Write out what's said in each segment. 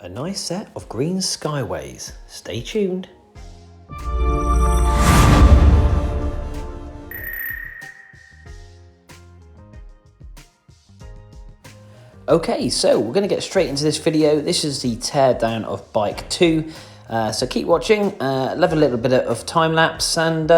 a nice set of green skyways. Stay tuned. Okay, so we're going to get straight into this video. This is the teardown of bike 2. So keep watching, love a little bit of time lapse, and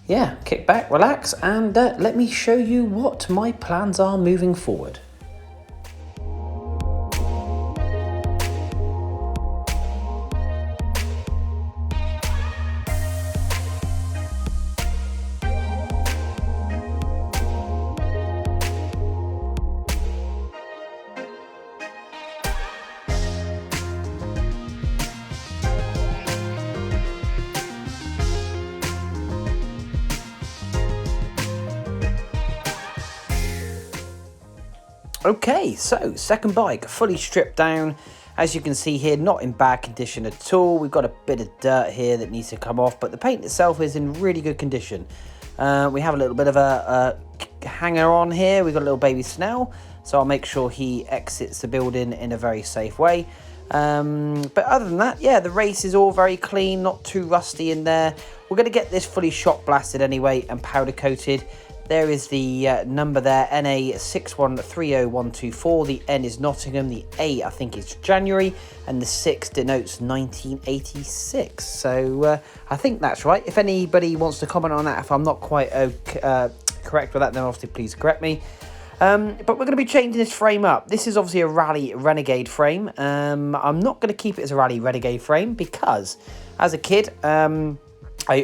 yeah, kick back, relax, and let me show you what my plans are moving forward. Okay, so second bike, fully stripped down. As you can see here, not in bad condition at all. We've got a bit of dirt here that needs to come off, but the paint itself is in really good condition. We have a little bit of a hanger on here. We've got a little baby Snell, so I'll make sure he exits the building in a very safe way. But other than that, yeah, the race is all very clean, not too rusty in there. We're going to get this fully shot blasted anyway and powder coated. There is the number there, NA6130124. The N is Nottingham, the A I think is January, and the 6 denotes 1986. So I think that's right. If anybody wants to comment on that, if I'm not quite correct with that, then obviously please correct me. But we're going to be changing this frame up. This is obviously a Raleigh Renegade frame. I'm not going to keep it as a Raleigh Renegade frame because as a kid, I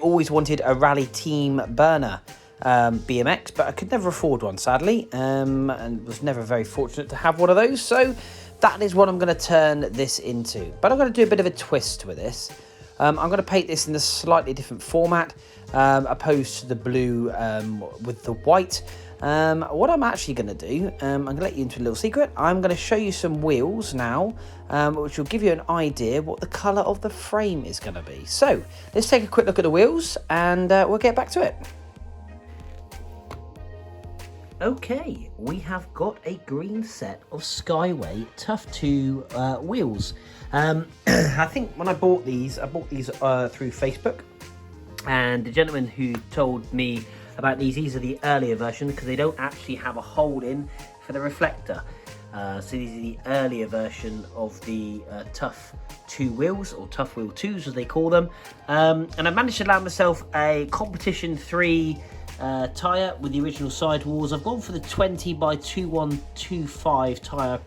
always wanted a Raleigh Team Burner BMX, but I could never afford one, sadly, and was never very fortunate to have one of those. So that is what I'm going to turn this into. But I'm going to do a bit of a twist with this. I'm going to paint this in a slightly different format, opposed to the blue with the white. What I'm actually going to do, I'm going to let you into a little secret. I'm going to show you some wheels now, which will give you an idea what the colour of the frame is going to be. So let's take a quick look at the wheels, and we'll get back to it. Okay, we have got a green set of Skyway Tough 2 wheels. I think when I bought these through Facebook, and the gentleman who told me about these are the earlier version because they don't actually have a hole in for the reflector. So these are the earlier version of the Tough 2 wheels, or Tough Wheel 2s as they call them. And I managed to land myself a Competition 3 tyre with the original sidewalls. I've gone for the 20 by 2125 tyre,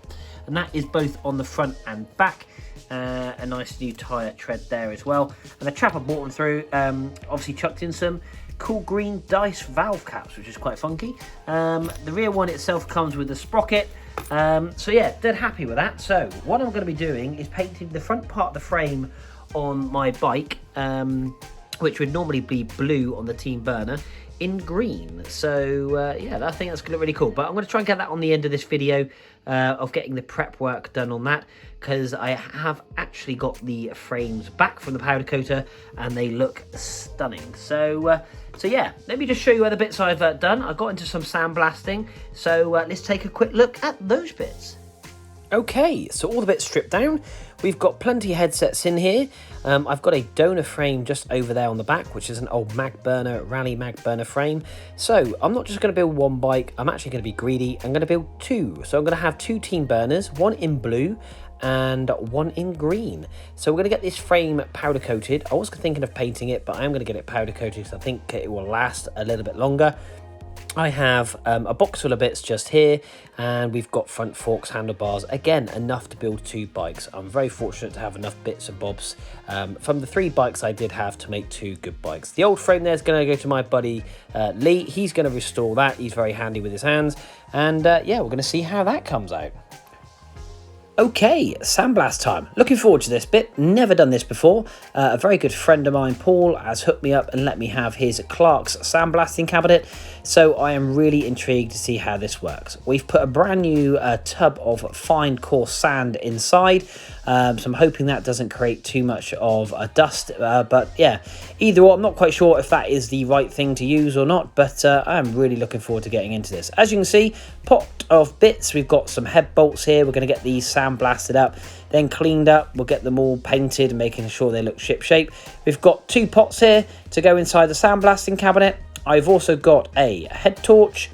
and that is both on the front and back. A nice new tyre tread there as well, and the trap I bought them through obviously chucked in some cool green dice valve caps, which is quite funky. The rear one itself comes with a sprocket, so yeah, dead happy with that. So what I'm going to be doing is painting the front part of the frame on my bike, which would normally be blue on the Team Burner, in green. So yeah, I think that's gonna look really cool, but I'm going to try and get that on the end of this video of getting the prep work done on that, because I have actually got the frames back from the powder coater and they look stunning. So yeah, let me just show you other bits I've done. I got into some sandblasting, so let's take a quick look at those bits. Okay, so all the bits stripped down. We've got plenty of headsets in here. I've got a donor frame just over there on the back, which is an old Raleigh Mag Burner frame. So I'm not just going to build one bike, I'm actually going to be greedy. I'm going to build two. So I'm going to have two Team Burners, one in blue and one in green. So we're going to get this frame powder coated. I was thinking of painting it, but I am going to get it powder coated because I think it will last a little bit longer. I have a box full of bits just here, and we've got front forks, handlebars, again enough to build two bikes. I'm very fortunate to have enough bits and bobs from the three bikes I did have to make two good bikes. The old frame there is going to go to my buddy Lee. He's going to restore that. He's very handy with his hands, and yeah, we're going to see how that comes out. Okay, sandblast time. Looking forward to this bit. Never done this before. A very good friend of mine, Paul, has hooked me up and let me have his Clark's sandblasting cabinet. So I am really intrigued to see how this works. We've put a brand new tub of fine coarse sand inside, so I'm hoping that doesn't create too much of a dust, but yeah, either or, I'm not quite sure if that is the right thing to use or not, but I'm really looking forward to getting into this. As you can see, pot of bits, we've got some head bolts here. We're going to get these sandblasted up, then cleaned up. We'll get them all painted, making sure they look ship shape. We've got 2 pots here to go inside the sandblasting cabinet. I've also got a head torch,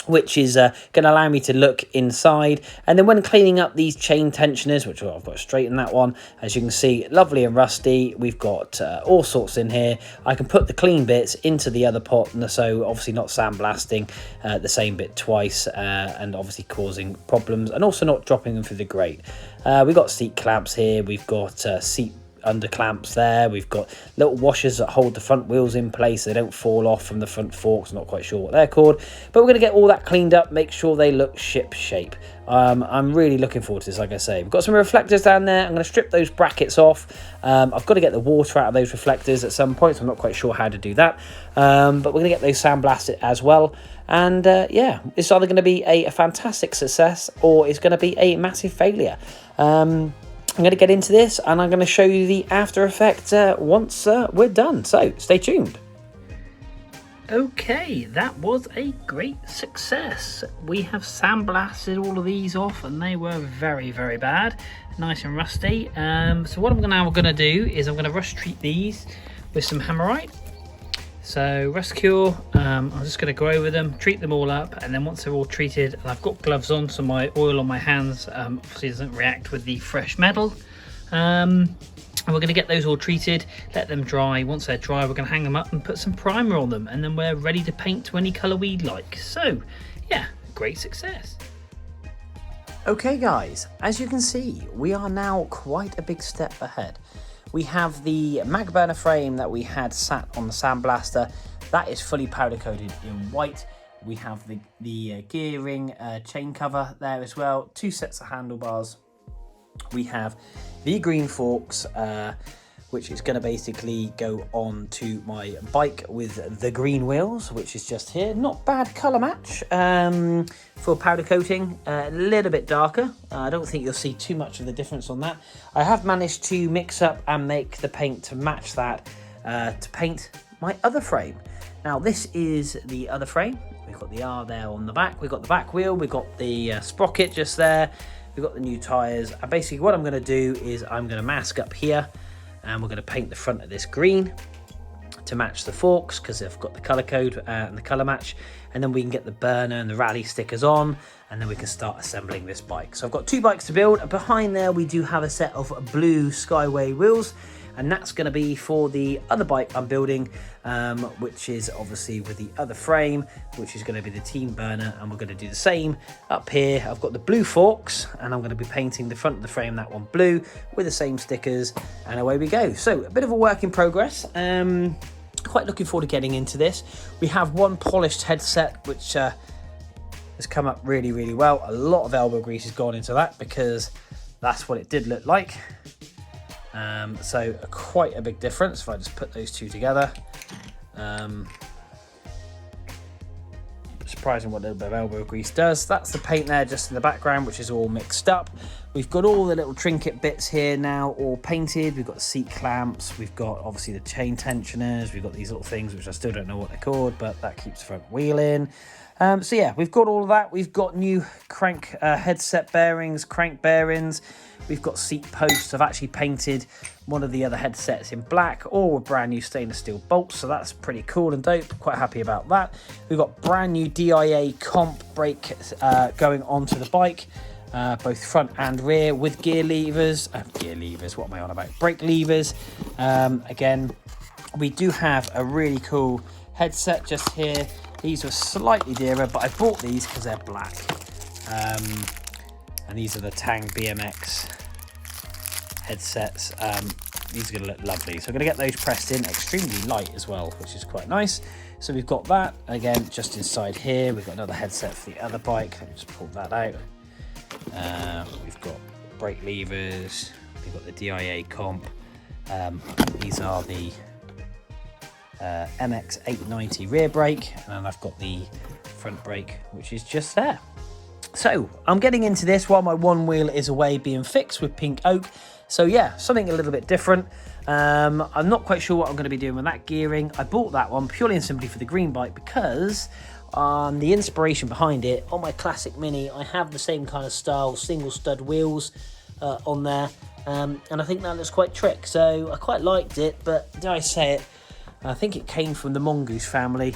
which is going to allow me to look inside. And then when cleaning up these chain tensioners, which I've got to straighten that one, as you can see, lovely and rusty. We've got all sorts in here. I can put the clean bits into the other pot, and so obviously not sandblasting the same bit twice, and obviously causing problems, and also not dropping them through the grate. We've got seat clamps here. We've got seat under clamps there. We've got little washers that hold the front wheels in place so they don't fall off from the front forks. Not quite sure what they're called, but we're going to get all that cleaned up, make sure they look ship shape. I'm really looking forward to this. Like I say, we've got some reflectors down there. I'm going to strip those brackets off. I've got to get the water out of those reflectors at some point, so I'm not quite sure how to do that, but we're going to get those sandblasted as well. And yeah, it's either going to be a fantastic success or it's going to be a massive failure. I'm going to get into this and I'm going to show you the after effect once we're done. So stay tuned. Okay, that was a great success. We have sandblasted all of these off and they were very, very bad. Nice and rusty. So what I'm now going to do is I'm going to rust treat these with some Hammerite. So rust cure, I'm just going to go over them, treat them all up, and then once they're all treated, and I've got gloves on so my oil on my hands obviously doesn't react with the fresh metal. And we're going to get those all treated, let them dry. Once they're dry, we're going to hang them up and put some primer on them, and then we're ready to paint to any colour we'd like. So yeah, great success. Okay guys, as you can see, we are now quite a big step ahead. We have the mag burner frame that we had sat on the sandblaster. That is fully powder coated in white. We have the gearing chain cover there as well. 2 sets of handlebars. We have the green forks, which is going to basically go on to my bike with the green wheels, which is just here. Not bad colour match for powder coating, a little bit darker. I don't think you'll see too much of the difference on that. I have managed to mix up and make the paint to match that to paint my other frame. Now this is the other frame. We've got the R there on the back. We've got the back wheel. We've got the sprocket just there. We've got the new tyres. And basically what I'm going to do is I'm going to mask up here, and we're going to paint the front of this green to match the forks because I've got the colour code and the colour match, and then we can get the burner and the Raleigh stickers on, and then we can start assembling this bike. So I've got 2 bikes to build, and behind there we do have a set of blue Skyway wheels, and that's going to be for the other bike I'm building, which is obviously with the other frame, which is going to be the Team Burner, and we're going to do the same up here. I've got the blue forks, and I'm going to be painting the front of the frame, that one blue, with the same stickers, and away we go. So a bit of a work in progress. Quite looking forward to getting into this. We have one polished headset, which has come up really, really well. A lot of elbow grease has gone into that because that's what it did look like. So quite a big difference if I just put those two together. Surprising what a little bit of elbow grease does. That's the paint there just in the background, which is all mixed up. We've got all the little trinket bits here now all painted. We've got the seat clamps, we've got obviously the chain tensioners, we've got these little things which I still don't know what they're called, but that keeps the front wheel in. So yeah, we've got all of that. We've got new crank headset bearings, crank bearings. We've got seat posts. I've actually painted one of the other headsets in black, all with brand new stainless steel bolts, so that's pretty cool and dope. Quite happy about that. We've got brand new DIA comp brake going onto the bike, both front and rear, with gear levers. What am I on about? Brake levers. Again, we do have a really cool headset just here. These were slightly dearer, but I bought these because they're black. And these are the Tang BMX headsets. These are going to look lovely. So I'm going to get those pressed in, extremely light as well, which is quite nice. So we've got that, again, just inside here. We've got another headset for the other bike. Let me just pull that out. We've got brake levers. We've got the DIA comp. These are the MX 890 rear brake, and I've got the front brake, which is just there. So I'm getting into this while my one wheel is away being fixed with pink oak. So yeah, something a little bit different. I'm not quite sure what I'm going to be doing with that gearing. I bought that one purely and simply for the green bike because the inspiration behind it, on my classic Mini, I have the same kind of style, single stud wheels on there. And I think that looks quite trick. So I quite liked it, but dare I say it, I think it came from the Mongoose family.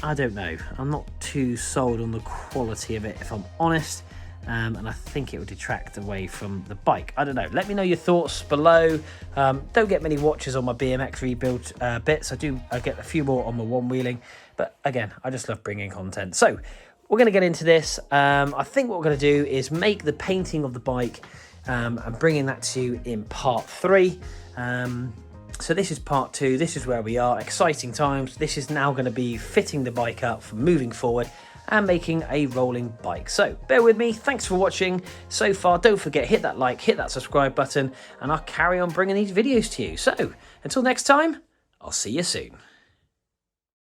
I don't know. I'm not too sold on the quality of it, if I'm honest. And I think it would detract away from the bike. I don't know. Let me know your thoughts below. Don't get many watches on my BMX rebuild bits. I get a few more on my one-wheeling. But again, I just love bringing content. So we're going to get into this. I think what we're going to do is make the painting of the bike and bringing that to you in part 3. So this is part 2, this is where we are, exciting times. This is now going to be fitting the bike up for moving forward and making a rolling bike. So bear with me, thanks for watching so far. Don't forget, hit that like, hit that subscribe button, and I'll carry on bringing these videos to you. So until next time, I'll see you soon.